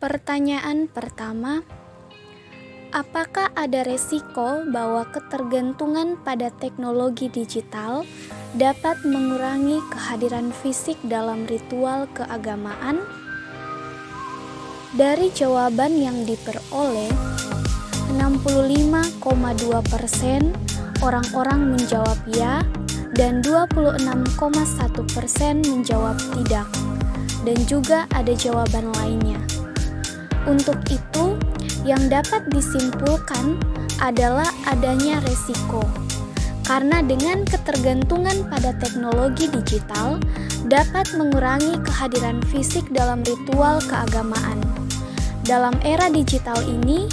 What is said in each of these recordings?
Pertanyaan pertama, apakah ada resiko bahwa ketergantungan pada teknologi digital dapat mengurangi kehadiran fisik dalam ritual keagamaan? Dari jawaban yang diperoleh, 65,2% orang-orang menjawab ya dan 26,1% menjawab tidak, dan juga ada jawaban lainnya. Untuk itu, yang dapat disimpulkan adalah adanya resiko, karena dengan ketergantungan pada teknologi digital dapat mengurangi kehadiran fisik dalam ritual keagamaan. Dalam era digital ini,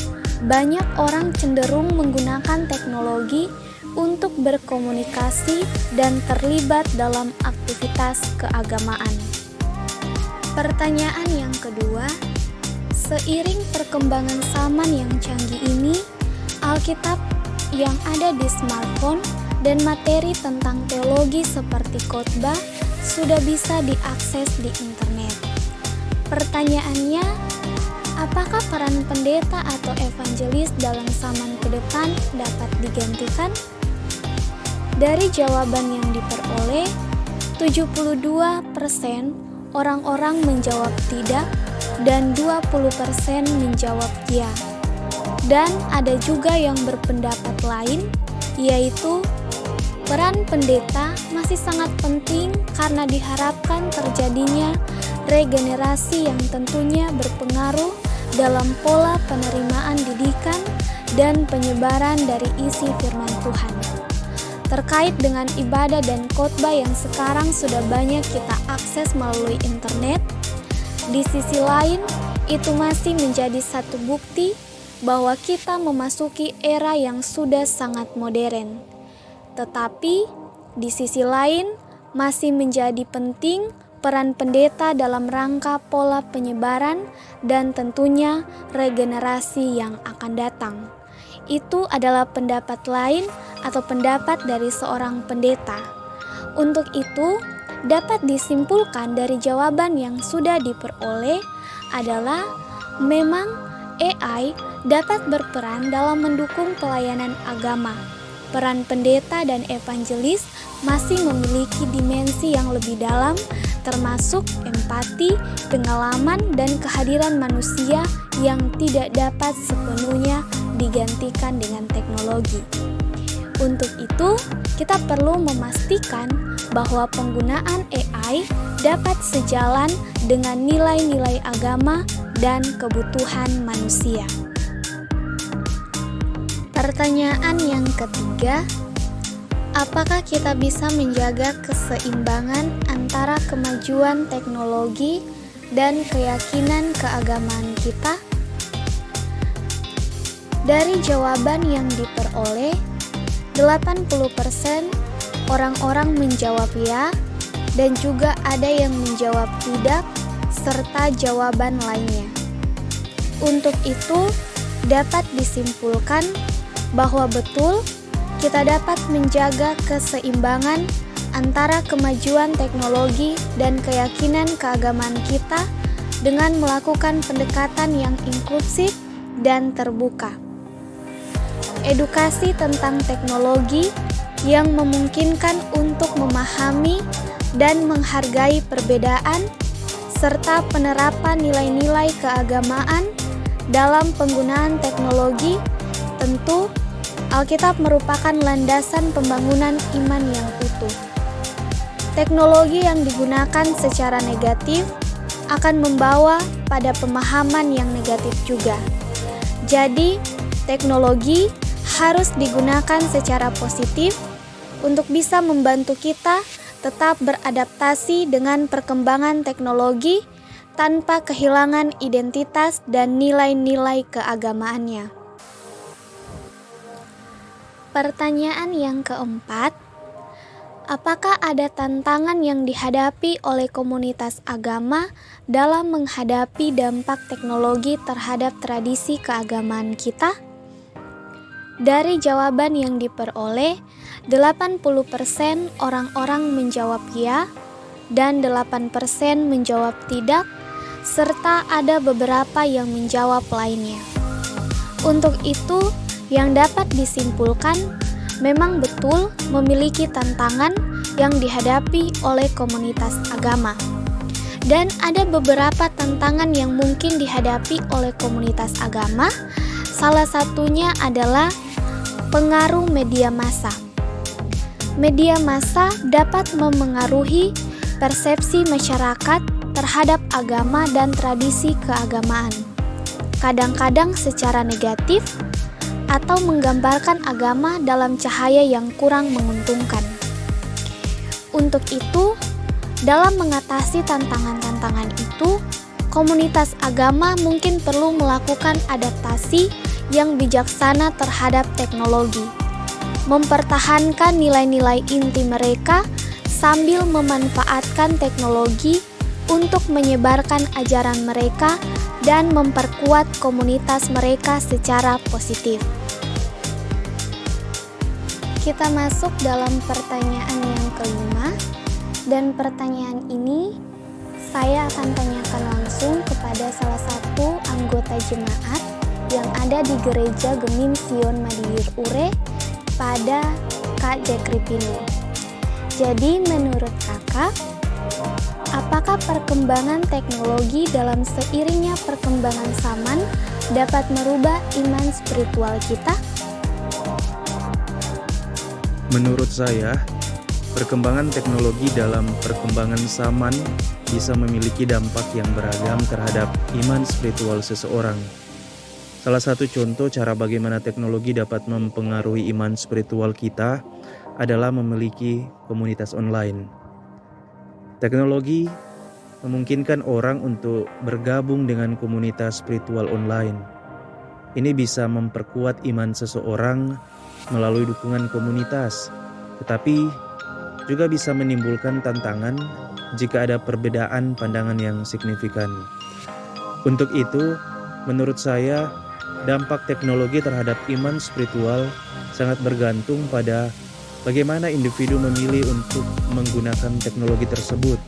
banyak orang cenderung menggunakan teknologi untuk berkomunikasi dan terlibat dalam aktivitas keagamaan. Pertanyaan yang kedua, seiring perkembangan zaman yang canggih ini, Alkitab yang ada di smartphone dan materi tentang teologi seperti khotbah sudah bisa diakses di internet. Pertanyaannya, apakah peran pendeta atau evangelis dalam zaman ke depan dapat digantikan? Dari jawaban yang diperoleh, 72% orang-orang menjawab tidak dan 20% menjawab ya. Dan ada juga yang berpendapat lain, yaitu peran pendeta masih sangat penting karena diharapkan terjadinya regenerasi yang tentunya berpengaruh dalam pola penerimaan didikan dan penyebaran dari isi firman Tuhan. Terkait dengan ibadah dan khotbah yang sekarang sudah banyak kita akses melalui internet, di sisi lain, itu masih menjadi satu bukti bahwa kita memasuki era yang sudah sangat modern. Tetapi, di sisi lain, masih menjadi penting peran pendeta dalam rangka pola penyebaran dan tentunya regenerasi yang akan datang. Itu adalah pendapat lain atau pendapat dari seorang pendeta. Untuk itu, dapat disimpulkan dari jawaban yang sudah diperoleh adalah memang AI dapat berperan dalam mendukung pelayanan agama. Peran pendeta dan evangelis masih memiliki dimensi yang lebih dalam, termasuk empati, pengalaman, dan kehadiran manusia yang tidak dapat sepenuhnya digantikan dengan teknologi. Untuk itu, kita perlu memastikan bahwa penggunaan AI dapat sejalan dengan nilai-nilai agama dan kebutuhan manusia. Pertanyaan yang ketiga, apakah kita bisa menjaga keseimbangan antara kemajuan teknologi dan keyakinan keagamaan kita? Dari jawaban yang diperoleh, 80% orang-orang menjawab ya, dan juga ada yang menjawab tidak, serta jawaban lainnya. Untuk itu, dapat disimpulkan bahwa betul kita dapat menjaga keseimbangan antara kemajuan teknologi dan keyakinan keagamaan kita dengan melakukan pendekatan yang inklusif dan terbuka. Edukasi tentang teknologi yang memungkinkan untuk memahami dan menghargai perbedaan, serta penerapan nilai-nilai keagamaan dalam penggunaan teknologi. Tentu, Alkitab merupakan landasan pembangunan iman yang utuh. Teknologi yang digunakan secara negatif akan membawa pada pemahaman yang negatif juga. Jadi, teknologi harus digunakan secara positif untuk bisa membantu kita tetap beradaptasi dengan perkembangan teknologi tanpa kehilangan identitas dan nilai-nilai keagamaannya. Pertanyaan yang keempat, apakah ada tantangan yang dihadapi oleh komunitas agama dalam menghadapi dampak teknologi terhadap tradisi keagamaan kita? Dari jawaban yang diperoleh, 80% orang-orang menjawab ya dan 8% menjawab tidak, serta ada beberapa yang menjawab lainnya. Untuk itu, yang dapat disimpulkan memang betul memiliki tantangan yang dihadapi oleh komunitas agama. Dan ada beberapa tantangan yang mungkin dihadapi oleh komunitas agama. Salah satunya adalah pengaruh media massa. Media massa dapat memengaruhi persepsi masyarakat terhadap agama dan tradisi keagamaan, kadang-kadang secara negatif atau menggambarkan agama dalam cahaya yang kurang menguntungkan. Untuk itu, dalam mengatasi tantangan-tantangan itu, komunitas agama mungkin perlu melakukan adaptasi yang bijaksana terhadap teknologi, mempertahankan nilai-nilai inti mereka sambil memanfaatkan teknologi untuk menyebarkan ajaran mereka dan memperkuat komunitas mereka secara positif. Kita masuk dalam pertanyaan yang kelima, dan pertanyaan ini saya akan tanyakan langsung kepada salah satu anggota jemaat yang ada di Gereja Gemim Sion Madiun Ure pada Kak Jakripino. Jadi menurut kakak, apakah perkembangan teknologi dalam seiringnya perkembangan zaman dapat merubah iman spiritual kita? Menurut saya, perkembangan teknologi dalam perkembangan zaman bisa memiliki dampak yang beragam terhadap iman spiritual seseorang. Salah satu contoh cara bagaimana teknologi dapat mempengaruhi iman spiritual kita adalah memiliki komunitas online. Teknologi memungkinkan orang untuk bergabung dengan komunitas spiritual online. Ini bisa memperkuat iman seseorang melalui dukungan komunitas, tetapi juga bisa menimbulkan tantangan jika ada perbedaan pandangan yang signifikan. Untuk itu, menurut saya, dampak teknologi terhadap iman spiritual sangat bergantung pada bagaimana individu memilih untuk menggunakan teknologi tersebut.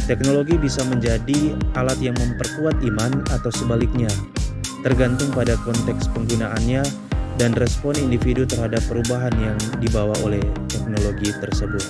Teknologi bisa menjadi alat yang memperkuat iman atau sebaliknya, tergantung pada konteks penggunaannya dan respon individu terhadap perubahan yang dibawa oleh teknologi tersebut.